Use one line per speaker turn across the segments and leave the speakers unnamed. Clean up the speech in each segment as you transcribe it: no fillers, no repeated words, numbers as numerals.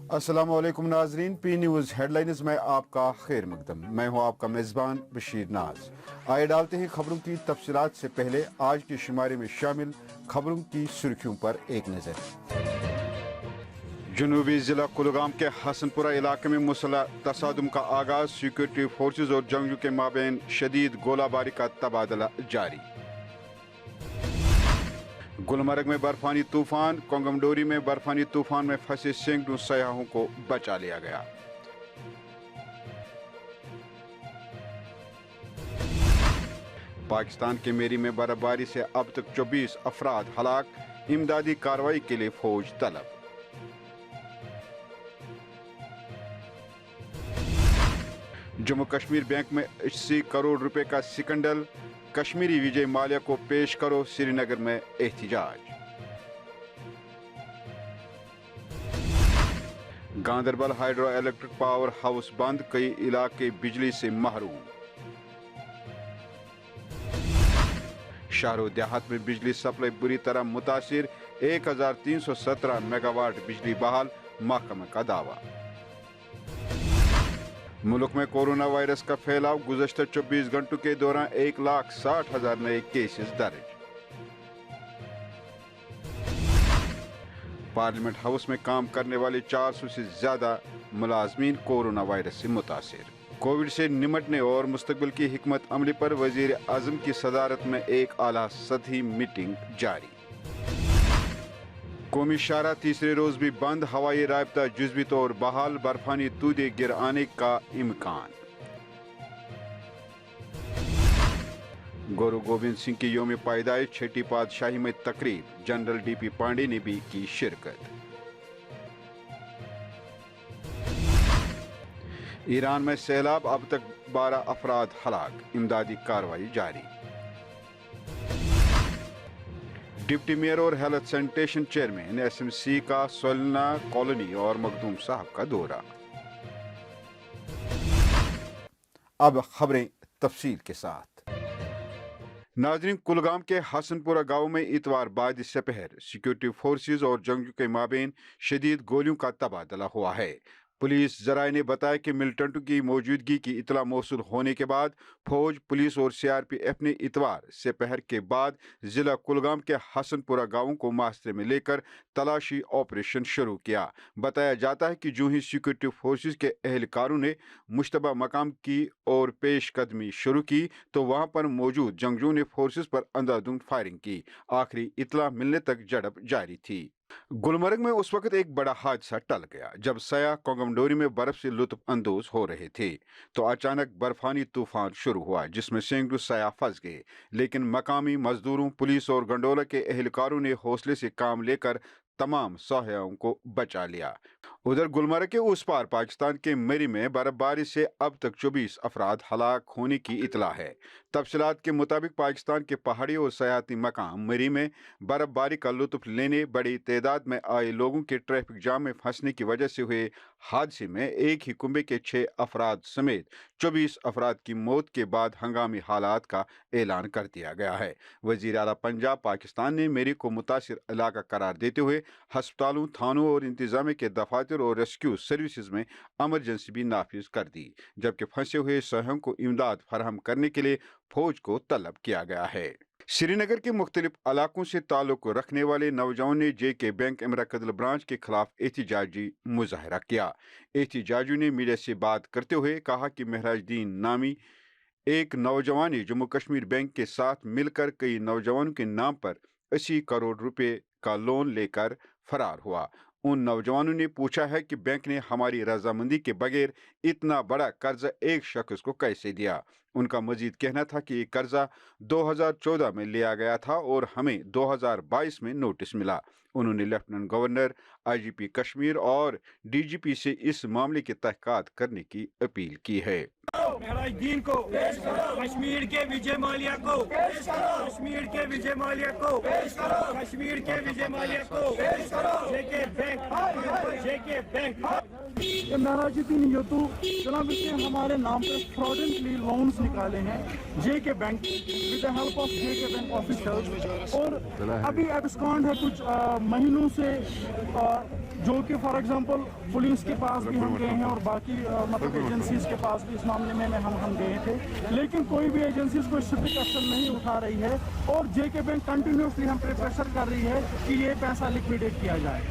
अस्सलाम वालेकुम नाजरीन, पी न्यूज़ हेडलाइंस में आपका खैर मकदम। मैं हूं आपका मेज़बान बशीर नाज। आइए डालते हैं खबरों की तफसीलात से पहले आज के शुमारे में शामिल खबरों की सुर्खियों पर एक नज़र। जनूबी जिला कुलगाम के हसनपुरा इलाके में मुसल्लह तसादुम का आगाज, सिक्योरिटी फोर्सेज और जंगजू के माबैन शदीद गोलाबारी का तबादला जारी। गुलमर्ग में बर्फानी तूफान, कोंगमडोरी में बर्फानी तूफान में फंसे सैकड़ों सयाहों को बचा लिया गया। पाकिस्तान के मेरी में बर्फबारी से अब तक 24 अफराद हलाक, इमदादी कार्रवाई के लिए फौज तलब। जम्मू कश्मीर बैंक में 80 करोड़ रुपए का स्कैंडल, कश्मीरी विजय माल्या को पेश करो, श्रीनगर में एहतिजाज। Ganderbal hydro electric power house बंद, कई इलाके बिजली से महरूम। शहरों देहात में बिजली सप्लाई बुरी तरह मुतासिर, 1317 मेगावाट बिजली बहाल, महकमे का दावा। मुल्क में कोरोना वायरस का फैलाव, गुज़श्ता 24 घंटों के दौरान 1,60,000 नए केसेस दर्ज। पार्लियामेंट हाउस में काम करने वाले 400 से ज्यादा मुलाजमीन कोरोना वायरस से मुतासिर। कोविड से निमटने और मुस्तकबिल की हिकमत अमली पर वजीर आजम की सदारत में एक आला सतही मीटिंग जारी। कौमी शाहरा तीसरे रोज भी बंद, हवाई राबता जुज़वी तौर बहाल, बर्फानी तूदे गिर आने का इम्कान। गुरु गोविंद सिंह की योम पैदाइश, छठी पातशाही में तकरीब, जनरल डीपी पांडे ने भी की शिरकत। ईरान में सैलाब, अब तक 12 अफराद हलाक, इमदादी कार्रवाई जारी। डिप्टी मेयर और हेल्थ सैनिटेशन चेयरमैन एसएमसी का सोलना कॉलोनी और मखदूम साहब का दौरा। अब खबरें तफसील के साथ। नाज़रीन, कुलगाम के हसनपुरा गांव में इतवार बाद सपहर सिक्योरिटी फोर्सेज और जंगजू के माबैन शदीद गोलियों का तबादला हुआ है। पुलिस जराये ने बताया कि मिलिटेंटों की मौजूदगी की इतला मौसूल होने के बाद फौज, पुलिस और सीआरपीएफ ने इतवार सेपहर के बाद जिला कुलगाम के हसनपुरा गांवों को मुहासरे में लेकर तलाशी ऑपरेशन शुरू किया। बताया जाता है कि जो ही सिक्योरिटी फोर्सेज के एहलकारों ने मुश्तबा मकाम की और पेशकदमी शुरू की तो वहां पर मौजूद जंगजू ने फोर्सेज पर अंधाधुंध फायरिंग की। आखिरी इतला मिलने तक झड़प जारी थी। गुलमर्ग में उस वक्त एक बड़ा हादसा टल गया जब सयाह कोंगमडोरी में बर्फ से लुत्फ अंदोज हो रहे थे तो अचानक बर्फानी तूफान शुरू हुआ जिसमें सैकड़ों सयाह फंस गए, लेकिन मकामी मजदूरों, पुलिस और गंडोला के एहलकारों ने हौसले से काम लेकर तमाम सयाहों को बचा लिया। उधर गुलमर्ग के उस पार पाकिस्तान के मेरी में बर्फबारी से अब तक 24 अफराद हलाक होने की इतला है। तफसीलात के मुताबिक पाकिस्तान के पहाड़ी और सयाहती मकाम मेरी में बर्फबारी का लुत्फ लेने बड़ी तादाद में आए लोगों के ट्रैफिक जाम में फंसने की वजह से हुए हादसे में एक ही कुंबे के 6 अफराद समेत 24 अफराद की मौत के बाद हंगामी हालात का ऐलान कर दिया गया है। वजीर आला पंजाब पाकिस्तान ने मेरी को मुतासिर इलाका करार देते हुए हस्पतालों, थानों और इंतजामिया के दफातर और रेस्क्यू सर्विसेज में इमरजेंसी भी नाफिज कर दी, जबकि फंसे हुए सयाहों को इमदाद फराहम करने के लिए फौज को तलब किया गया है। श्रीनगर के मुख्तलिफ इलाकों से ताल्लुक रखने वाले नौजवानों ने JK बैंक इमराकदल ब्रांच के खिलाफ एहतिजाजी मुजाहरा किया। एहतिजाजियों ने मीडिया से बात करते हुए कहा कि महराजदीन नामी एक नौजवान ने जम्मू कश्मीर बैंक के साथ मिलकर कई नौजवानों के नाम पर 80 करोड़ रुपए का लोन लेकर फरार हुआ। उन नौजवानों ने पूछा है कि बैंक ने हमारी रजामंदी के बगैर इतना बड़ा कर्जा एक शख्स को कैसे दिया। उनका मजीद कहना था कि ये कर्जा 2014 में लिया गया था और हमें 2022 में नोटिस मिला। उन्होंने लेफ्टिनेंट गवर्नर, IGP कश्मीर और DGP से इस मामले की तहकीकात करने की अपील की है।
महराजदीन को, कश्मीर के विजय माल्या को, कश्मीर के विजय माल्या को, कश्मीर के विजय माल्या को, JK बैंक
ये महराजुद्दीन यतू जनाब इसने हमारे नाम पर फ्रॉडेंटली लोन्स निकाले हैं JK bank with the help of JK bank officers, और अभी एब्सकॉन्ड है कुछ महीनों से, जो कि फॉर एग्जांपल पुलिस के पास भी हम गए हैं और बाकी मतलब एजेंसीज के पास भी इस मामले में हम गए थे, लेकिन कोई भी एजेंसीज कोई स्ट्रिक्ट एक्शन नहीं उठा रही है, और JK बैंक कंटिन्यूसली हम पे प्रेशर कर रही है कि ये पैसा लिक्विडेट किया जाए।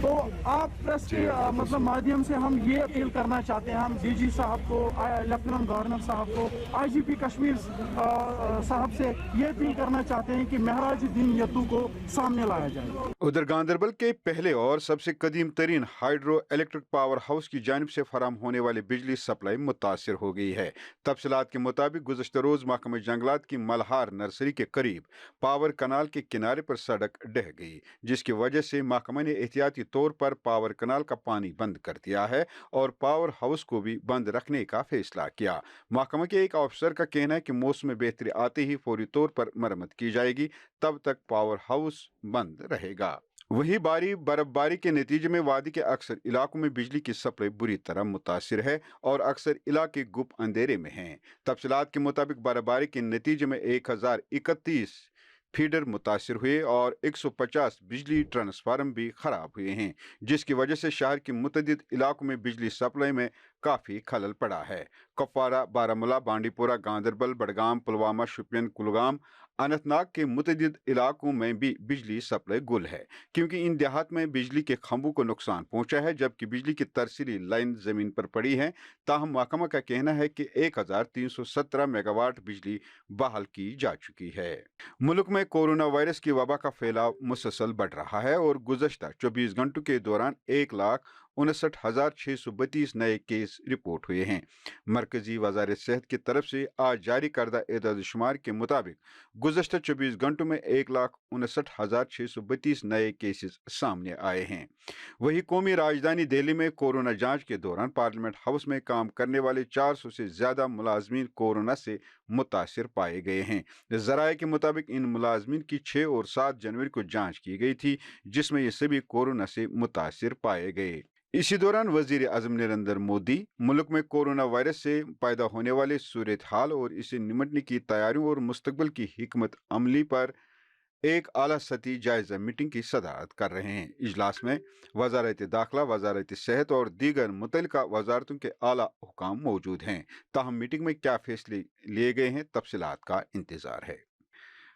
तो आप प्रेस के मतलब माध्यम से हम ये अपील करना चाहते हैं, हम DG साहब को, लेफ्टिनेंट गवर्नर साहब को, IGP कश्मीर साहब से ये अपील करना चाहते हैं कि महराजुद्दीन यतू को सामने लाया जाए।
उधर गांदरबल के पहले और सबसे कदीम तरीन हाइड्रो इलेक्ट्रिक पावर हाउस की जानिब से फराम होने वाली बिजली सप्लाई मुतासिर हो गई है। तफसीलात के मुताबिक गुज़श्ता रोज महकमा जंगलात की मल्हार नर्सरी के करीब पावर कनाल के किनारे पर सड़क ढह गई, जिसकी वजह से महकमा ने एहतियाती तौर पर पावर कनाल का पानी बंद कर दिया है और पावर हाउस को भी बंद रखने का फैसला किया। महकमा के एक अफसर का कहना है कि मौसम में बेहतरी आते ही फौरी तौर पर मरम्मत की जाएगी, तब तक पावर हाउस बंद रहेगा। वहीं भारी बर्फबारी के नतीजे में वादी के अक्सर इलाकों में बिजली की सप्लाई बुरी तरह मुतासिर है और अक्सर इलाके गुप अंधेरे में हैं। तफसीलात के मुताबिक बर्फबारी के नतीजे में 1031 फीडर मुतासिर हुए और 150 बिजली ट्रांसफार्मर भी खराब हुए हैं, जिसकी वजह से शहर के मुतअद्दिद इलाकों में बिजली सप्लाई में काफ़ी खलल पड़ा है। कुपवारा, बारामूला, बांडीपोरा, गांदरबल, बडगाम, पुलवामा, शुपियन, कुलगाम, अनंतनाग के मुतअद्दिद इलाकों में भी बिजली सप्लाई गुल है, क्योंकि इन देहात में बिजली के खंभों को नुकसान पहुंचा है, जबकि बिजली की तरसीली लाइन जमीन पर पड़ी है। ताहम महकमा का कहना है कि 1317 मेगावाट बिजली बहाल की जा चुकी है। मुल्क में कोरोना वायरस की वबा का फैलाव मुसलसल बढ़ रहा है और गुज़श्ता 24 घंटों के दौरान 1,59,632 नए केस रिपोर्ट हुए हैं। मरकजी वज़ारत सेहत की तरफ से आज जारी करदा एदाद शुमार के मुताबिक गुज़श्ता 24 घंटों में 1,59,632 नए केसेस सामने आए हैं। वही कौमी राजधानी दिल्ली में कोरोना जांच के दौरान पार्लियामेंट हाउस में काम करने वाले 400 से ज़्यादा मुलाजमीन कोरोना से मुतासिर पाए गए हैं। ज़राए के मुताबिक इन मुलाजमीन की 6 और 7 जनवरी को जांच की गई थी, जिसमें ये सभी कोरोना से मुतासिर पाए गए। इसी दौरान वजीर आजम नरेंद्र मोदी मुल्क में कोरोना वायरस से पैदा होने वाले सूरत हाल और इसे निमटने की तैयारियों और मुस्तकबिल की हिकमत अमली पर एक आला सतही जायजा मीटिंग की सदारत कर रहे हैं। इजलास में वजारत दाखिला, वजारत सेहत और दीगर मुतल्लिका वजारतों के आला हुकाम मौजूद हैं। ताहम मीटिंग में क्या फैसले लिए गए हैं, तफसीलात का इंतजार है।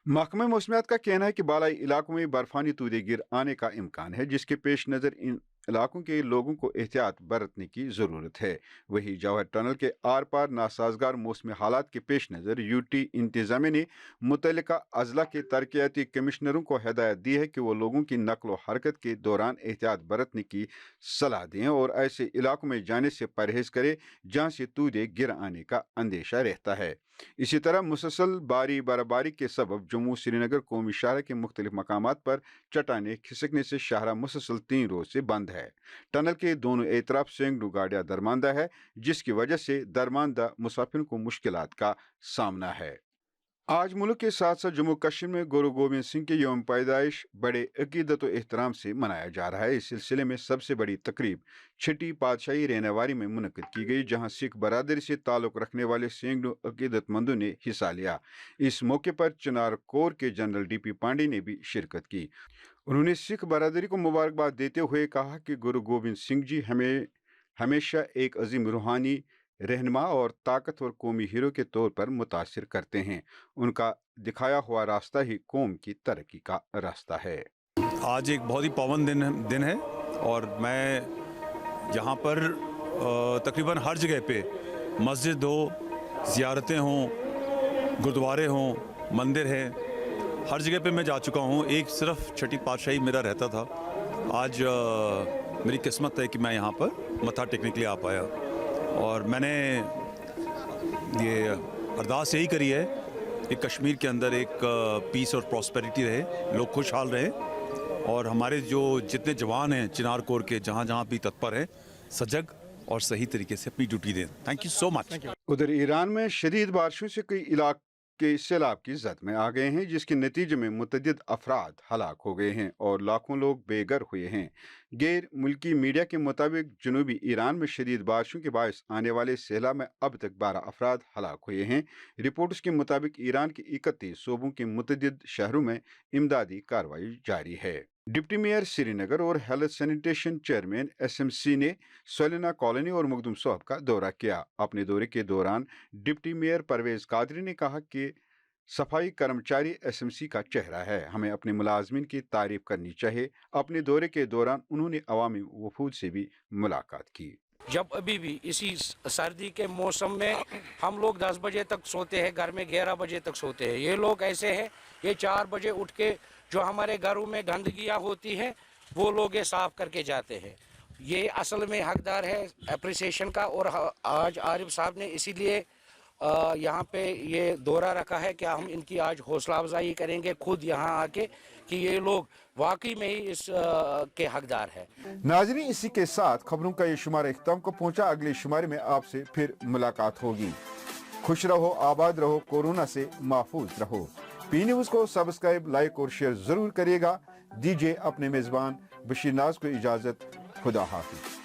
महकमा मौसमियात का कहना है कि बालाई इलाकों में बर्फानी तूदे गिर आने का इम्कान है, जिसके पेश नज़र इन इलाकों के लोगों को एहतियात बरतने की ज़रूरत है। वही जवाहर टनल के आर पार नासाजगार मौसमी हालात के पेश नज़र UT इंतज़ामिया ने मुतल्लिका अजला के तरक्याती कमिश्नरों को हिदायत दी है कि वो लोगों की नकलो हरकत के दौरान एहतियात बरतने की सलाह दें और ऐसे इलाकों में जाने से परहेज़ करें जहाँ से तूदे गिर आने का अंदेशा रहता है। इसी तरह मुसलसल भारी बर्फबारी के सबब जम्मू श्रीनगर कौमी शाहरा के मुख्तलिफ मकामात पर चट्टानें खिसकने से शाहरा मुसलसल 3 रोज से बंद है। टनल के दोनों एतराफ सैकड़ों गाड़ियां दरमानदा है, जिसकी वजह से दरमानदा मुसाफिरों को मुश्किलात का सामना है। आज मुल्क के साथ साथ जम्मू कश्मीर में गुरु गोबिंद सिंह के यौम पैदाइश बड़े अकीदत और एहतराम से मनाया जा रहा है। इस सिलसिले में सबसे बड़ी तकरीब छठी पातशाही रहनवारी में मुनक़िद की गई, जहां सिख बरादरी से ताल्लुक़ रखने वाले सैकड़ों अकीदतमंदों ने हिस्सा लिया। इस मौके पर चिनार कोर के जनरल DP पांडे ने भी शिरकत की। उन्होंने सिख बरादरी को मुबारकबाद देते हुए कहा कि गुरु गोबिंद सिंह जी हमेशा एक अजीम रूहानी रहनुमा और ताकतवर कौमी हीरो के तौर पर मुतासिर करते हैं। उनका दिखाया हुआ रास्ता ही कौम की तरक्की का रास्ता है।
आज एक बहुत ही पावन दिन है और मैं यहाँ पर तकरीबन हर जगह पे मस्जिद हो, ज़ियारतें हों, गुरुद्वारे हों, मंदिर है, हर जगह पे मैं जा चुका हूँ। एक सिर्फ छठी पातशाही मेरा रहता था। आज मेरी किस्मत है कि मैं यहाँ पर मत्था टेकने के लिए आ पाया और मैंने ये अरदास यही करी है कि कश्मीर के अंदर एक पीस और प्रॉस्पेरिटी रहे, लोग खुशहाल रहे और हमारे जो जितने जवान हैं चिनार कोर के जहाँ जहाँ भी तत्पर हैं सजग और सही तरीके से अपनी ड्यूटी दें। Thank you so much.
उधर ईरान में शदीद बारिशों से कई इलाके के सैलाब की जद में आ गए हैं, जिसके नतीजे में मुतअद्दिद अफराद हलाक हो गए हैं और लाखों लोग बेघर हुए हैं। गैर मुल्की मीडिया के मुताबिक जनूबी ईरान में शदीद बारिशों के बायस आने वाले सैलाब में अब तक 12 अफराद हलाक हुए हैं। रिपोर्ट्स के मुताबिक ईरान के 31 सूबों के मुतअद्दिद शहरों में इमदादी कार्रवाई जारी है। डिप्टी मेयर श्रीनगर और हेल्थ सैनिटेशन चेयरमैन SMC ने सोलिना कॉलोनी और मुकदुम सोहब का दौरा किया। अपने दौरे के दौरान डिप्टी मेयर परवेज कादरी ने कहा कि सफाई कर्मचारी SMC का चेहरा है, हमें अपने मुलाजमीन की तारीफ करनी चाहिए। अपने दौरे के दौरान उन्होंने अवामी वफूद से भी मुलाकात की।
जब अभी भी इसी सर्दी के मौसम में हम लोग 10 बजे तक सोते हैं, घर में 11 बजे तक सोते हैं। ये लोग ऐसे हैं, ये 4 बजे उठ के जो हमारे घरों में गंदगियाँ होती हैं वो लोग ये साफ करके जाते हैं। ये असल में हकदार है अप्रिसिएशन का। और आज आरिफ साहब ने इसीलिए यहाँ पे ये दौरा रखा है कि हम इनकी आज हौसला अफजाई करेंगे खुद यहाँ आके कि ये लोग वाकई में ही इस के हकदार है।
नाज़रीन, इसी के साथ खबरों का ये शुमारा इख्तिताम को पहुंचा। अगले शुमारे में आपसे फिर मुलाकात होगी। खुश रहो, आबाद रहो, कोरोना से महफूज रहो। पी न्यूज़ को सब्सक्राइब, लाइक और शेयर जरूर करिएगा। दीजिए अपने मेजबान बशीर नाज को इजाजत। खुदा हाफिज।